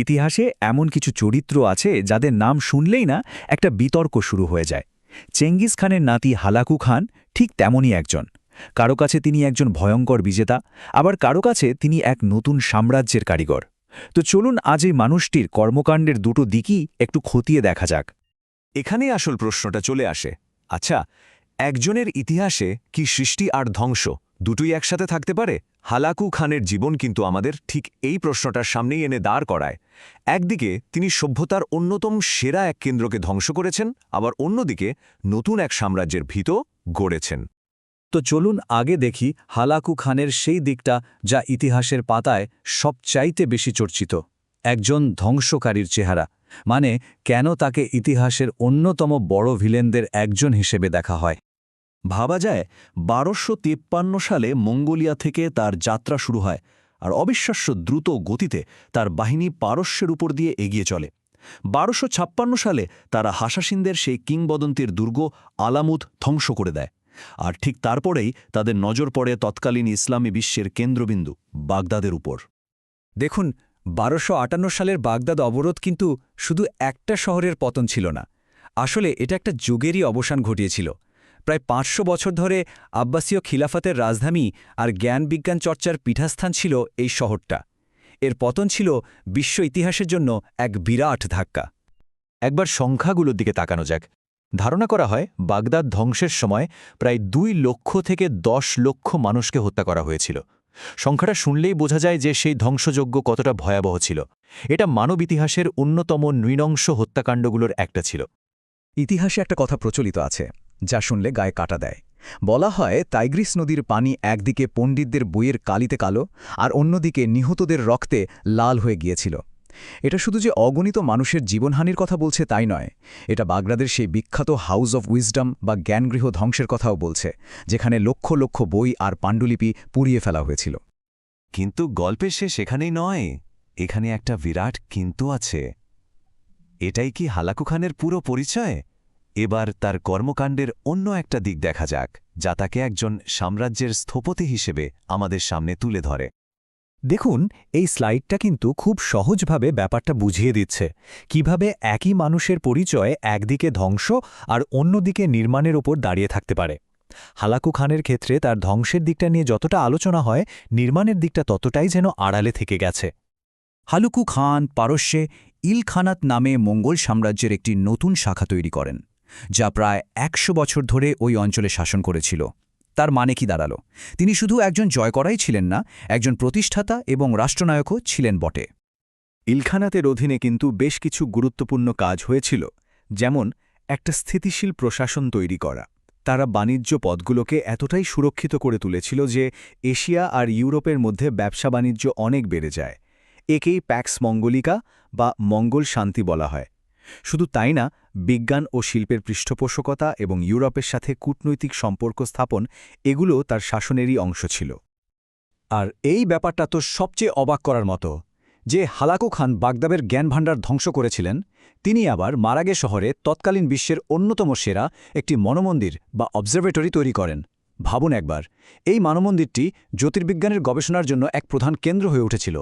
ইতিহাসে এমন কিছু চরিত্র আছে যাদের নাম শুনলেই না একটা বিতর্ক শুরু হয়ে যায়। চেঙ্গিস খানের নাতি হালাকু খান ঠিক তেমনই একজন। কারো কাছে তিনি একজন ভয়ঙ্কর বিজেতা, আবার কারো কাছে তিনি এক নতুন সাম্রাজ্যের কারিগর। তো চলুন আজ এই মানুষটির কর্মকাণ্ডের দুটো দিকই একটু খতিয়ে দেখা যাক। এখানেই আসল প্রশ্নটা চলে আসে। আচ্ছা, একজনের ইতিহাসে কি সৃষ্টি আর ধ্বংস দুটোই একসাথে থাকতে পারে? হালাকু খানের জীবন কিন্তু আমাদের ঠিক এই প্রশ্নটার সামনেই এনে দাঁড় করায়। একদিকে তিনি সভ্যতার অন্যতম সেরা এক কেন্দ্রকে ধ্বংস করেছেন, আবার অন্যদিকে নতুন এক সাম্রাজ্যের ভিত গড়েছেন। তো চলুন আগে দেখি হালাকু খানের সেই দিকটা যা ইতিহাসের পাতায় সবচাইতে বেশি চর্চিত, একজন ধ্বংসকারীর চেহারা। মানে কেন তাকে ইতিহাসের অন্যতম বড় ভিলেনদের একজন হিসেবে দেখা হয়। ভাবা যায় ১২৫৩ সালে মঙ্গোলিয়া থেকে তার যাত্রা শুরু হয়, আর অবিশ্বাস্য দ্রুত গতিতে তার বাহিনী পারস্যের উপর দিয়ে এগিয়ে চলে। ১২৫৬ সালে তারা হাসাসিনদের সেই কিংবদন্তির দুর্গ আলামুদ ধ্বংস করে দেয়, আর ঠিক তারপরেই তাদের নজর পড়ে তৎকালীন ইসলামী বিশ্বের কেন্দ্রবিন্দু বাগদাদের উপর। দেখুন, ১২৫৮ সালের বাগদাদ অবরোধ কিন্তু শুধু একটা শহরের পতন ছিল না, আসলে এটা একটা যুগেরই অবসান ঘটিয়েছিল। প্রায় ৫০০ বছর ধরে আব্বাসীয় খিলাফতের রাজধানী আর জ্ঞান বিজ্ঞান চর্চার পীঠাস্থান ছিল এই শহরটা। এর পতন ছিল বিশ্ব ইতিহাসের জন্য এক বিরাট ধাক্কা। একবার সংখ্যাগুলোর দিকে তাকানো যাক। ধারণা করা হয় বাগদাদ ধ্বংসের সময় প্রায় ২ লক্ষ থেকে ১০ লক্ষ মানুষকে হত্যা করা হয়েছিল। সংখ্যাটা শুনলেই বোঝা যায় যে সেই ধ্বংসযজ্ঞ কতটা ভয়াবহ ছিল। এটা মানব ইতিহাসের অন্যতম নৃশংস হত্যাকাণ্ডগুলোর একটা ছিল। ইতিহাসে একটা কথা প্রচলিত আছে যা শুনলে গায়ে কাটা দেয়। বলা হয় টাইগ্রিস নদীর পানি একদিকে পণ্ডিতদের বইয়ের কালিতে কালো, আর অন্যদিকে নিহতদের রক্তে লাল হয়ে গিয়েছিল। এটা শুধু যে অগণিত মানুষের জীবনহানির কথা বলছে তাই নয়, এটা বাগদাদের সেই বিখ্যাত হাউস অব উইজডম বা জ্ঞানগৃহ ধ্বংসের কথাও বলছে, যেখানে লক্ষ লক্ষ বই আর পাণ্ডুলিপি পুড়িয়ে ফেলা হয়েছিল। কিন্তু গল্পের শেষ এখানেই নয়, এখানে একটা বিরাট কিন্তু আছে। এটাই কি হালাকু খানের পুরো পরিচয়? এবার তার কর্মকাণ্ডের অন্য একটা দিক দেখা যাক, যা তাকে একজন সাম্রাজ্যের স্থপতি হিসেবে আমাদের সামনে তুলে ধরে। দেখুন, এই স্লাইডটা কিন্তু খুব সহজভাবে ব্যাপারটা বুঝিয়ে দিচ্ছে কিভাবে একই মানুষের পরিচয় একদিকে ধ্বংস আর অন্যদিকে নির্মাণের ওপর দাঁড়িয়ে থাকতে পারে। হালাকু খানের ক্ষেত্রে তার ধ্বংসের দিকটা নিয়ে যতটা আলোচনা হয়, নির্মাণের দিকটা ততটাই যেন আড়ালে থেকে গেছে। হালাকু খান পারস্যে ইলখানাত নামে মঙ্গল সাম্রাজ্যের একটি নতুন শাখা তৈরি করেন, যা প্রায় ১০০ বছর ধরে ওই অঞ্চলে শাসন করেছিল। তার মানে কি দাঁড়ালো? তিনি শুধু একজন জয় করাই ছিলেন না, একজন প্রতিষ্ঠাতা এবং রাষ্ট্রনায়কও ছিলেন বটে। ইলখানাতের অধীনে কিন্তু বেশ কিছু গুরুত্বপূর্ণ কাজ হয়েছিল, যেমন একটা স্থিতিশীল প্রশাসন তৈরি করা। তারা বাণিজ্য পথগুলোকে এতটাই সুরক্ষিত করে তুলেছিল যে এশিয়া আর ইউরোপের মধ্যে ব্যবসা বাণিজ্য অনেক বেড়ে যায়। একেই প্যাক্স মঙ্গলিকা বা মঙ্গল শান্তি বলা হয়। শুধু তাই না, বিজ্ঞান ও শিল্পের পৃষ্ঠপোষকতা এবং ইউরোপের সাথে কূটনৈতিক সম্পর্ক স্থাপন, এগুলো তার শাসনেরই অংশ ছিল। আর এই ব্যাপারটা তো সবচেয়ে অবাক করার মতো যে হালাকু খান বাগদাদের জ্ঞানভাণ্ডার ধ্বংস করেছিলেন, তিনি আবার মারাগে শহরে তৎকালীন বিশ্বের অন্যতম সেরা একটি মনমন্দির বা অবজারভেটরি তৈরি করেন। ভাবুন একবার, এই মানমন্দিরটি জ্যোতির্বিজ্ঞানের গবেষণার জন্য এক প্রধান কেন্দ্র হয়ে উঠেছিল।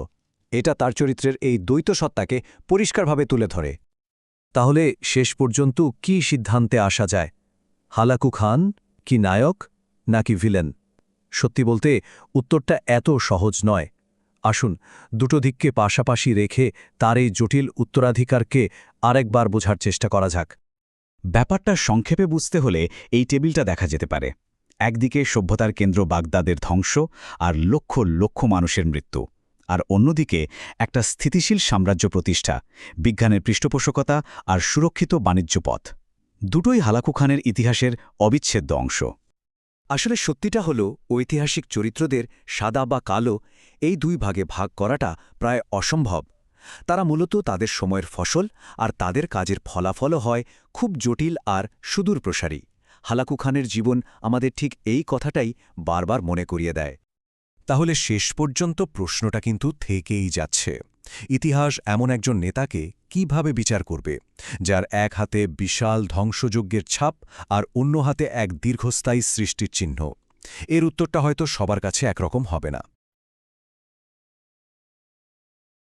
এটা তার চরিত্রের এই দ্বৈত সত্তাকে পরিষ্কারভাবে তুলে ধরে। তাহলে শেষ পর্যন্ত কি সিদ্ধান্তে আসা যায়? হালাকু খান কি নায়ক নাকি ভিলেন? সত্যি বলতে উত্তরটা এত সহজ নয়। আসুন দুটো দিককে পাশাপাশি রেখে তার এই জটিল উত্তরাধিকারকে আরেকবার বোঝার চেষ্টা করা যাক। ব্যাপারটা সংক্ষেপে বুঝতে হলে এই টেবিলটা দেখা যেতে পারে। একদিকে সভ্যতার কেন্দ্র বাগদাদের ধ্বংস আর লক্ষ লক্ষ মানুষের মৃত্যু, আর অন্যদিকে একটা স্থিতিশীল সাম্রাজ্য প্রতিষ্ঠা, বিজ্ঞানের পৃষ্ঠপোষকতা আর সুরক্ষিত বাণিজ্য পথ। দুটোই হালাকু খানের ইতিহাসের অবিচ্ছেদ্য অংশ। আসলে সত্যিটা হল, ঐতিহাসিক চরিত্রদের সাদা বা কালো এই দুই ভাগে ভাগ করাটা প্রায় অসম্ভব। তারা মূলত তাদের সময়ের ফসল, আর তাদের কাজের ফলাফলও হয় খুব জটিল আর সুদূরপ্রসারী। হালাকু খানের জীবন আমাদের ঠিক এই কথাটাই বারবার মনে করিয়ে দেয়। তাহলে শেষ পর্যন্ত প্রশ্নটা কিন্তু থেকেই যাচ্ছে, ইতিহাস এমন একজন নেতাকে কিভাবে বিচার করবে, যার এক হাতে বিশাল ধ্বংসযজ্ঞের ছাপ আর অন্য হাতে এক দীর্ঘস্থায়ী সৃষ্টির চিহ্ন? এর উত্তরটা হয়তো সবার কাছে একরকম হবে না।